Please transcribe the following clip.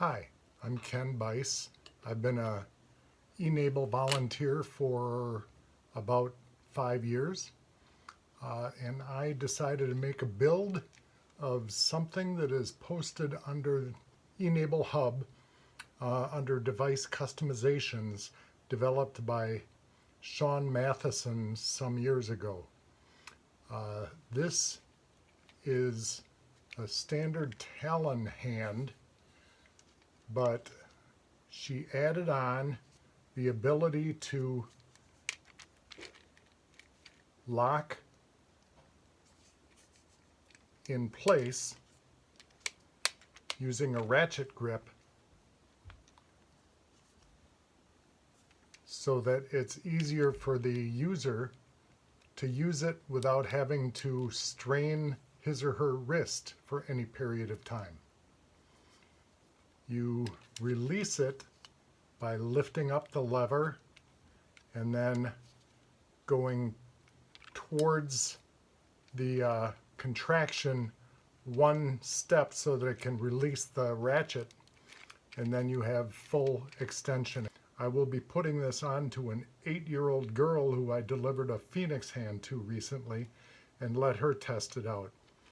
Hi, I'm Ken Bice. I've been a e-NABLE volunteer for about 5 years, and I decided to make a build of something that is posted under e-NABLE Hub under device customizations developed by Shawn Mathiesen some years ago. This is a standard Talon hand, but she added on the ability to lock in place using a ratchet grip so that it's easier for the user to use it without having to strain his or her wrist for any period of time. You release it by lifting up the lever and then going towards the contraction one step so that it can release the ratchet, and then you have full extension. I will be putting this on to an 8-year-old girl who I delivered a Phoenix hand to recently and let her test it out.